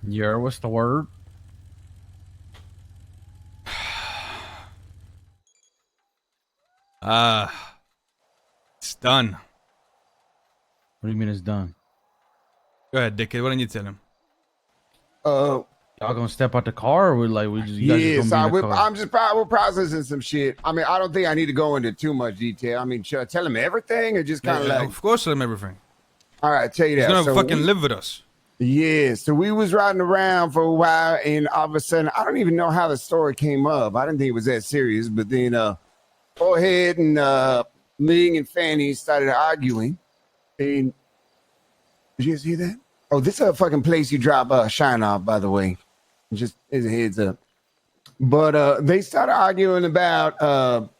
Yeah, what's the word? It's done. What do you mean it's done? Go ahead, dickhead. Why don't you tell him? Y'all gonna step out the car, or you guys just Yeah, gonna be in the car? we're processing some shit. I mean, I don't think I need to go into too much detail. I mean, should I tell him everything or just kind of like? Of course, tell him everything. All right, tell you He's that. gonna So fucking live with us. Yeah, so we was riding around for a while, and all of a sudden, I don't even know how the story came up. I didn't think it was that serious, but then Forehead and Ming and Fanny started arguing. And did you guys hear that? Oh, this is a fucking place you drop shine off, by the way. Just as a heads up. But they started arguing about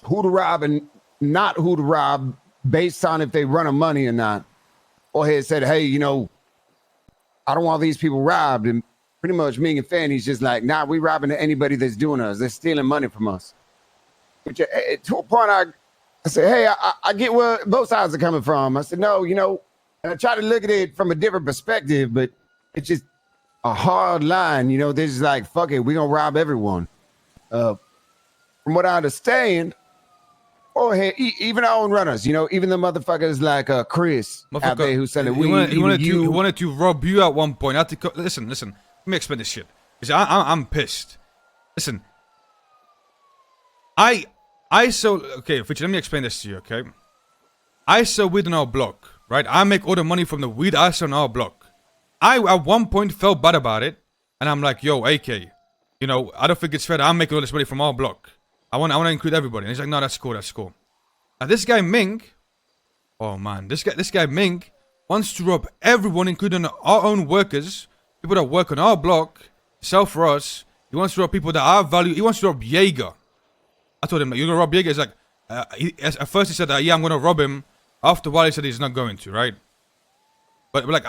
who to rob and not who to rob based on if they run a money or not. Forehead said, hey, I don't want these people robbed. And pretty much Ming and Fanny's just like, nah, we robbing anybody that's doing us. They're stealing money from us. Which to a point, I said, hey, I get where both sides are coming from. I said, no, and I try to look at it from a different perspective, but it's just a hard line. They're just like, fuck it, we're going to rob everyone. From what I understand, even our own runners, even the motherfuckers like Chris out there who's selling weed. He wanted to rob you at one point. Listen. Let me explain this shit. Because I'm pissed. Listen. Okay, Fitch, let me explain this to you, okay? I sell weed on our block, right? I make all the money from the weed I sell on our block. I, at one point, felt bad about it. And I'm like, yo, AK, I don't think it's fair that I'm making all this money from our block. I want to include everybody. And he's like, no, that's cool. Now, this guy, Ming, oh, man, this guy, Ming, wants to rob everyone, including our own workers, people that work on our block, sell for us. He wants to rob people that I value. He wants to rob Jaeger. I told him, like, you're going to rob Jaeger? He's like, at first he said that, yeah, I'm going to rob him. After a while, he said he's not going to, right? But, like,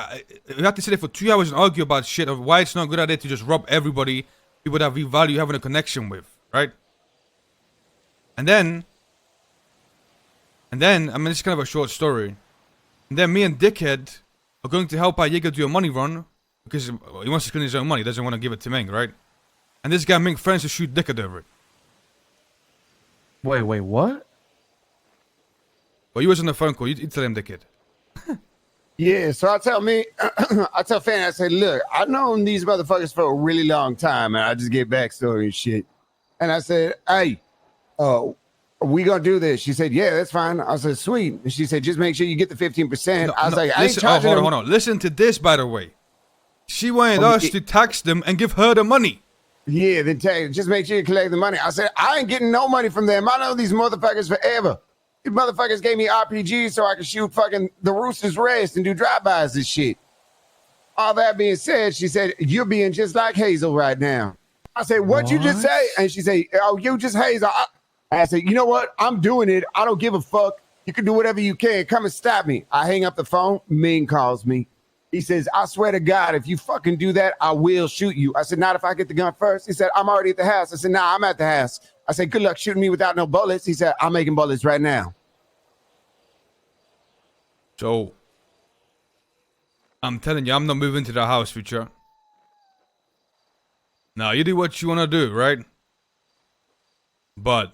we have to sit there for 2 hours and argue about shit of why it's not a good idea to just rob everybody, people that we value having a connection with, right? And then, I mean, it's kind of a short story. And then me and Dickhead are going to help our Jaeger do a money run because he wants to clean his own money. He doesn't want to give it to Ming, right? And this guy Ming friends to shoot Dickhead over it. Wait, what? Well, you was on the phone call. You tell him, Dickhead. Yeah, so I tell Fanny, I say, look, I've known these motherfuckers for a really long time, and I just get backstory and shit. And I said, hey, are we gonna do this? She said, yeah, that's fine. I said, sweet. And she said, just make sure you get the 15%. I was like, I ain't charging them. Hold on. Listen to this, by the way. She wanted us to tax them and give her the money. Yeah, then just make sure you collect the money. I said, I ain't getting no money from them. I know these motherfuckers forever. These motherfuckers gave me RPGs so I could shoot fucking the Rooster's Rest and do drive-bys and shit. All that being said, she said, you're being just like Hazel right now. I said, what you just say? And she said, oh, you just Hazel. I said, you know what? I'm doing it. I don't give a fuck. You can do whatever you can. Come and stop me. I hang up the phone. Ming calls me. He says, I swear to God, if you fucking do that, I will shoot you. I said, not if I get the gun first. He said, I'm already at the house. I said, nah, I'm at the house. I said, good luck shooting me without no bullets. He said, I'm making bullets right now. So, I'm telling you, I'm not moving to the house, Future. Now, you do what you want to do, right? But,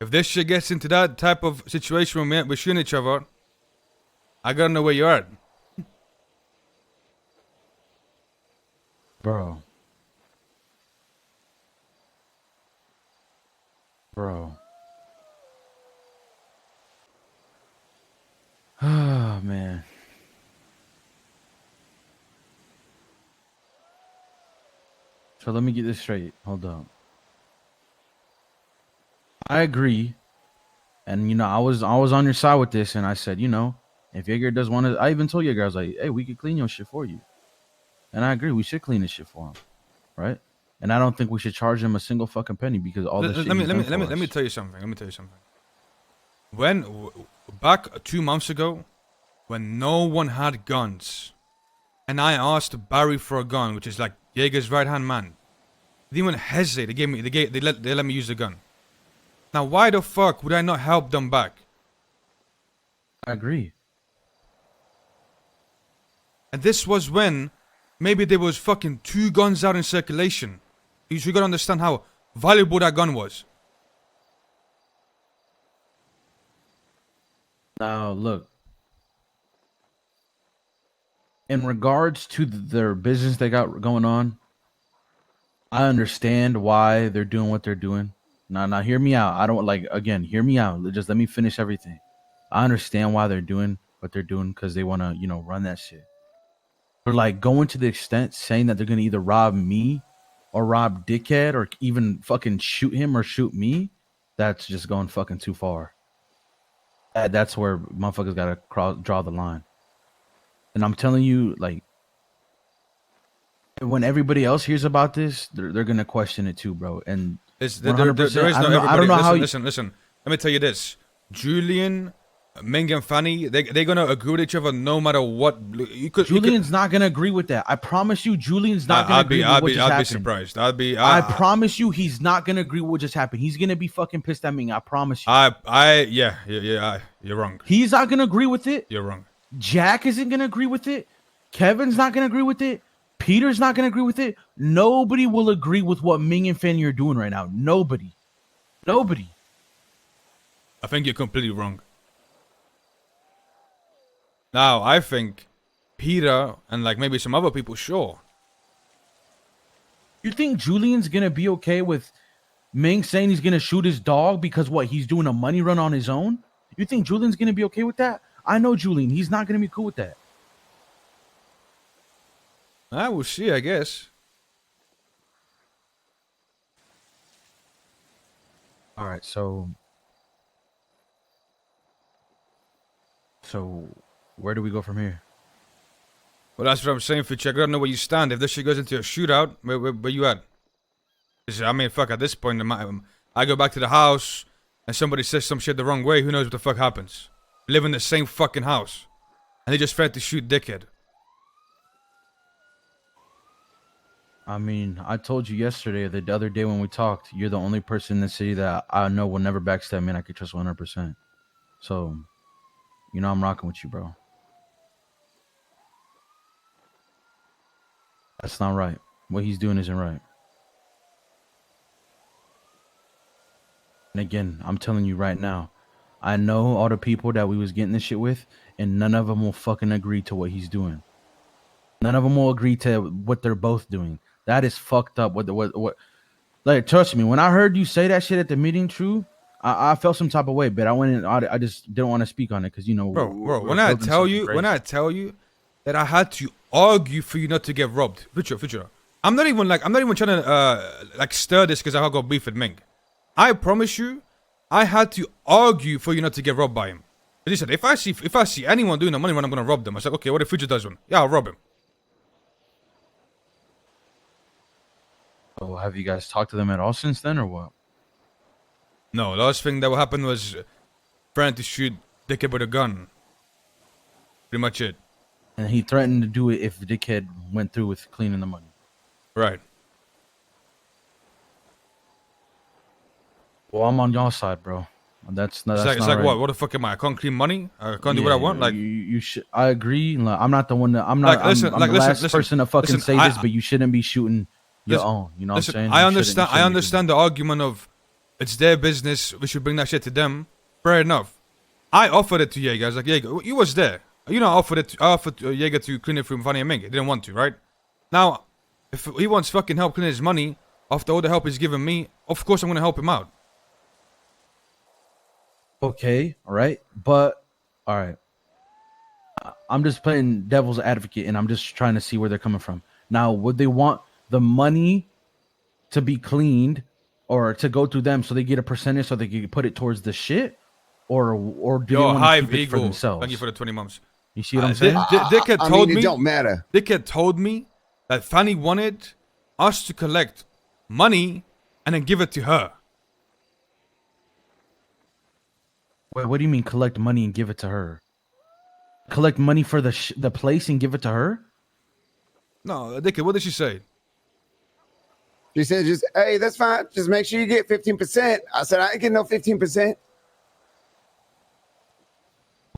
if this shit gets into that type of situation where we're shooting each other, I gotta know where you're at. Bro. Oh, man. So let me get this straight. Hold on. I agree. And, I was on your side with this, and I said, if Jaeger does want to, I even told Jaeger, I was like, hey, we could clean your shit for you. And I agree, we should clean this shit for him, right? And I don't think we should charge him a single fucking penny because all this shit. Let me tell you something. When back 2 months ago, when no one had guns, and I asked Barry for a gun, which is like Jaeger's right hand man, they didn't even hesitate. They let me use the gun. Now, why the fuck would I not help them back? I agree. And this was when maybe there was fucking 2 guns out in circulation. You gotta understand how valuable that gun was. Now, look. In regards to their business they got going on, I understand why they're doing what they're doing. Now, hear me out. I don't hear me out. Just let me finish everything. I understand why they're doing what they're doing because they want to, run that shit. But like going to the extent saying that they're going to either rob me or rob Dickhead or even fucking shoot him or shoot me, that's just going fucking too far. That's where motherfuckers got to draw the line. And I'm telling you, like, when everybody else hears about this, they're gonna question it too, bro. And There is no everybody. I don't know listen. Let me tell you this: Julian, Ming, and Fanny, they're gonna agree with each other no matter what. Julian's not gonna agree with that. I promise you, Julian's not gonna agree with what just happened. I'd be surprised. I promise you, he's not gonna agree with what just happened. He's gonna be fucking pissed at Ming. I promise you. Yeah. You're wrong. He's not gonna agree with it. You're wrong. Jack isn't gonna agree with it. Kevin's not gonna agree with it. Peter's not gonna agree with it. Nobody will agree with what Ming and Fanny are doing right now. Nobody. I think you're completely wrong. Now, I think Peter and like maybe some other people, sure. You think Julian's gonna be okay with Ming saying he's gonna shoot his dog because what, he's doing a money run on his own? You think Julian's gonna be okay with that? I know Julian. He's not gonna be cool with that. I will see, I guess. All right, so where do we go from here? Well, that's what I'm saying, Future. I gotta know where you stand. If this shit goes into a shootout, where you at? I mean, fuck, at this point, I go back to the house and somebody says some shit the wrong way, who knows what the fuck happens? We live in the same fucking house. And they just threatened to shoot Dickhead. I mean, I told you yesterday, the other day when we talked, you're the only person in the city that I know will never backstab me and I can trust 100%. So, I'm rocking with you, bro. That's not right. What he's doing isn't right. And again, I'm telling you right now, I know all the people that we was getting this shit with, and none of them will fucking agree to what he's doing. None of them will agree to what they're both doing. That is fucked up. What? Like, trust me, when I heard you say that shit at the meeting, True, I felt some type of way, but I went in. I just didn't want to speak on it because bro. When I tell you that I had to argue for you not to get robbed, Future. I'm not even trying to stir this because I got beef with Ming. I promise you, I had to argue for you not to get robbed by him. But he said, if I see anyone doing a money run, I'm gonna rob them. I said, okay, what if Future does one? Yeah, I'll rob him. Oh, have you guys talked to them at all since then, or what? No, the last thing that happened was trying to shoot Dickhead with a gun. Pretty much it. And he threatened to do it if Dickhead went through with cleaning the money. Right. Well, I'm on y'all side, bro. That's not. It's like right. what? What the fuck am I? I can't clean money. I can't do what I want. Like you should. I agree. I'm not the one that. I'm not. I'm the last person to fucking say this, but you shouldn't be shooting your own. You know what I'm saying? I understand. I understand the argument of it's their business. We should bring that shit to them. Fair enough. I offered it to Jaeger. I was like, Jaeger, you was there. I offered Jaeger to clean it from Fanny and Ming. He didn't want to, right? Now, if he wants fucking help cleaning his money after all the help he's given me, of course I'm gonna help him out. Okay, all right, but all right. I'm just playing devil's advocate, and I'm just trying to see where they're coming from. Now, would they want the money to be cleaned or to go through them so they get a percentage so they can put it towards the shit, or do they want to keep it for themselves? Thank you for the 20 months. You see what I'm saying? Dickhead told me it don't matter. Dickhead told me that Fanny wanted us to collect money and then give it to her. Wait, what do you mean collect money and give it to her? Collect money for the place and give it to her? No, Dickhead, what did she say? She said, hey, that's fine. Just make sure you get 15%. I said, I ain't getting no 15%.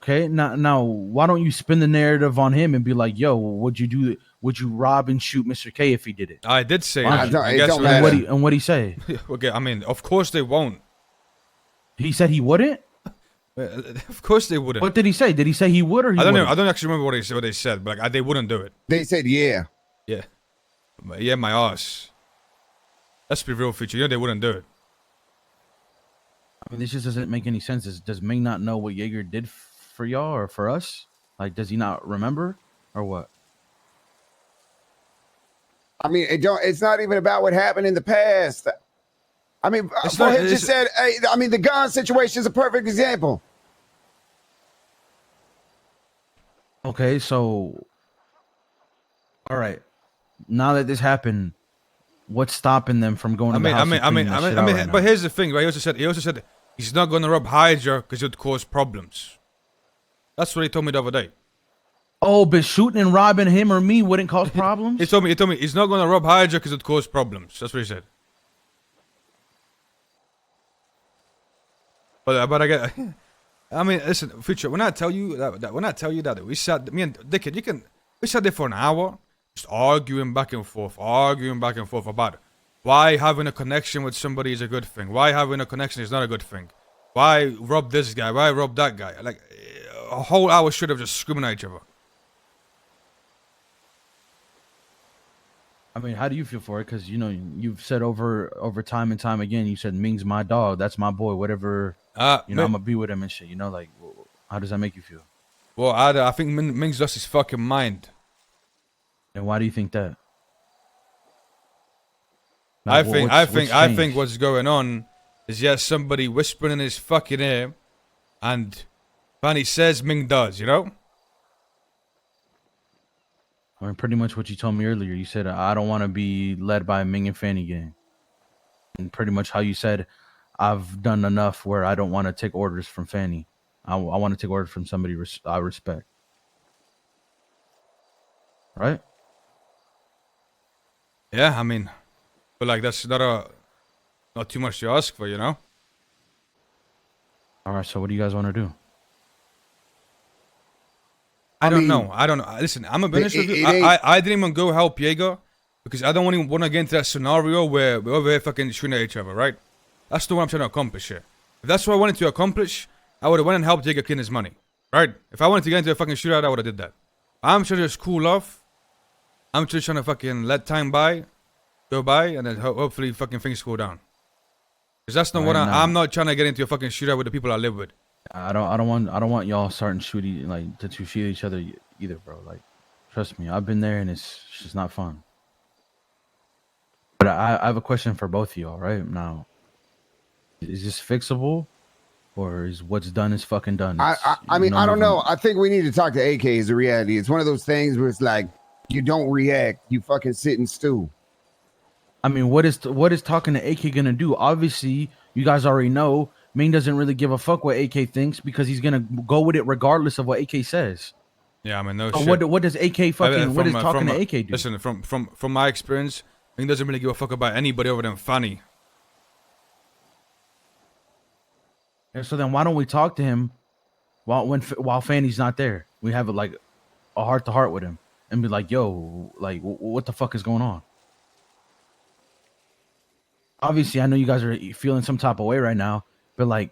Okay, now, why don't you spin the narrative on him and be like, "Yo, would you do? Would you rob and shoot Mr. K if he did it?" I did say Why that. don't you? And It guess don't what? And matter. what'd he say? Okay, I mean, of course they won't. He said he wouldn't. Of course they wouldn't. What did he say? Did he say he would or he I don't know. wouldn't? I don't actually remember what they said, but like, they wouldn't do it. They said, yeah. Yeah. Yeah, my ass. Let's be real, Future. You know they wouldn't do it. I mean, this just doesn't make any sense. Does Ming not know what Jaeger did for y'all or for us? Like, does he not remember or what? I mean, it's not even about what happened in the past. I mean, just said, hey, I mean, the gun situation is a perfect example. Okay, so, all right. Now that this happened, what's stopping them from going to the house? But here's the thing, right? He also said he's not gonna rob Hydra because it would cause problems. That's what he told me the other day. Oh, but shooting and robbing him or me wouldn't cause problems? He told me he's not gonna rob Hydra because it would cause problems. That's what he said. But I get. I mean, listen, Future. When I tell you that we sat, me and Dickhead, we sat there for an hour, just arguing back and forth about why having a connection with somebody is a good thing, why having a connection is not a good thing, why rob this guy, why rob that guy. Like a whole hour straight of just screaming at each other. I mean, how do you feel for it? Because, you know, you've said over time and time again, you said Ming's my dog, that's my boy, whatever. I'm gonna be with him and shit. You know, like, how does that make you feel? Well, I think Ming's lost his fucking mind. And why do you think that? I Like, think what's going on is somebody whispering in his fucking ear, and Fanny says Ming does, you know? I mean, pretty much what you told me earlier. You said, I don't want to be led by a Ming and Fanny gang. And pretty much how you said, I've done enough where I don't want to take orders from Fanny. I want to take orders from somebody I respect. Right? Yeah, I mean, but like that's not too much to ask for, you know? All right, so what do you guys want to do? I don't know. Listen, I'm gonna be honest with you. I didn't even go help Jaeger because I don't even want to get into that scenario where we're over here fucking shooting at each other, right? That's the one I'm trying to accomplish here. If that's what I wanted to accomplish, I would have went and helped Jaeger clean his money, right? If I wanted to get into a fucking shootout, I would have did that. I'm trying to just cool off. I'm just trying to fucking let time go by, and then hopefully fucking things cool down. Because that's not what I'm not trying to get into a fucking shootout with the people I live with. I don't want y'all starting shooting like to shoot each other either, bro. Like, trust me, I've been there and it's just not fun. But I have a question for both of y'all right now. Is this fixable, or is what's done is fucking done? I mean, I don't know. I think we need to talk to AK. Is the reality? It's one of those things where it's like you don't react, you fucking sit and stew. I mean, what is talking to AK gonna do? Obviously, you guys already know Ming doesn't really give a fuck what AK thinks because he's gonna go with it regardless of what AK says. Yeah, I mean, no So shit. what does AK fucking what is talking to AK do? Listen, from my experience, Ming doesn't really give a fuck about anybody other than Fanny. And so then why don't we talk to him while Fanny's not there? We have like a heart to heart with him and be like, yo, like what the fuck is going on? Obviously, I know you guys are feeling some type of way right now, but like,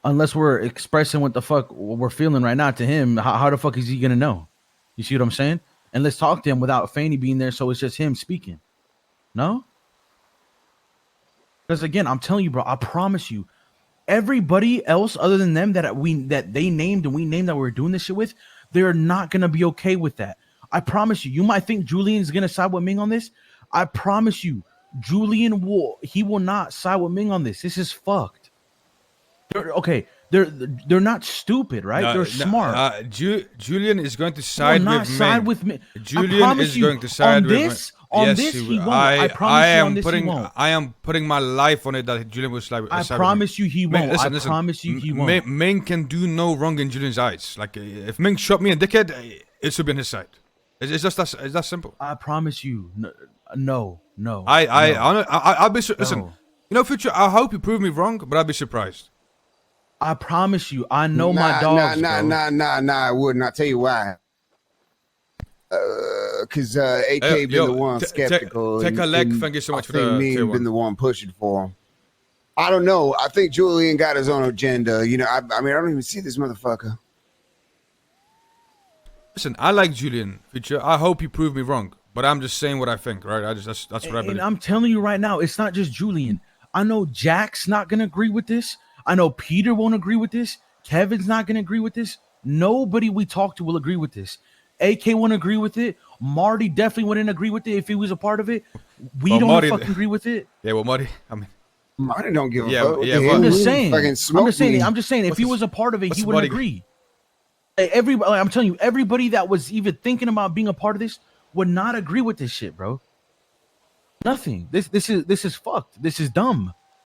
unless we're expressing what the fuck we're feeling right now to him, how the fuck is he gonna know? You see what I'm saying? And let's talk to him without Fanny being there, so it's just him speaking. No? Because again, I'm telling you, bro, I promise you, everybody else other than them that they named and we named that we're doing this shit with, they're not gonna be okay with that. I promise you. You might think Julian's gonna side with Ming on this. I promise you, Julian will not side with Ming on this. This is fucked. They're not stupid, right? They're smart. Julian is going to side with Ming. Julian is going to side with Ming. On this, he won't. I promise you on this, he won't. I am putting my life on it that Julian will side with Ming. I promise you he won't. Listen, I promise you he won't. Ming can do no wrong in Julian's eyes. Like, if Ming shot me a dickhead, it should be on his side. It's just that. It's that simple. I promise you. No. I'll be listen. You know, Future. I hope you prove me wrong, but I'll be surprised. I promise you, I know my dogs, bro. I wouldn't. I'll tell you why. Because AK been yo, the one skeptical. take a leg. Thank you so much for the Ming tier been 1. the one pushing for him. I don't know. I think Julian got his own agenda. You know, I mean, I don't even see this motherfucker. Listen, I like Julian, Future. I hope you prove me wrong, but I'm just saying what I think, right? That's what I believe. And I'm telling you right now, it's not just Julian. I know Jack's not gonna agree with this. I know Peter won't agree with this. Kevin's not gonna agree with this. Nobody we talk to will agree with this. AK won't agree with it. Marty definitely wouldn't agree with it if he was a part of it. We Well, don't Marty- fucking agree with it. Yeah, well, Marty, I mean, Marty don't give a Yeah, fuck. What yeah, the but- hell? I'm just He saying. fucking smoked me. I'm just saying. If he was a part of it, what's he the wouldn't body- agree. Everybody, I'm telling you, everybody that was even thinking about being a part of this would not agree with this shit, bro. Nothing. This is fucked. This is dumb.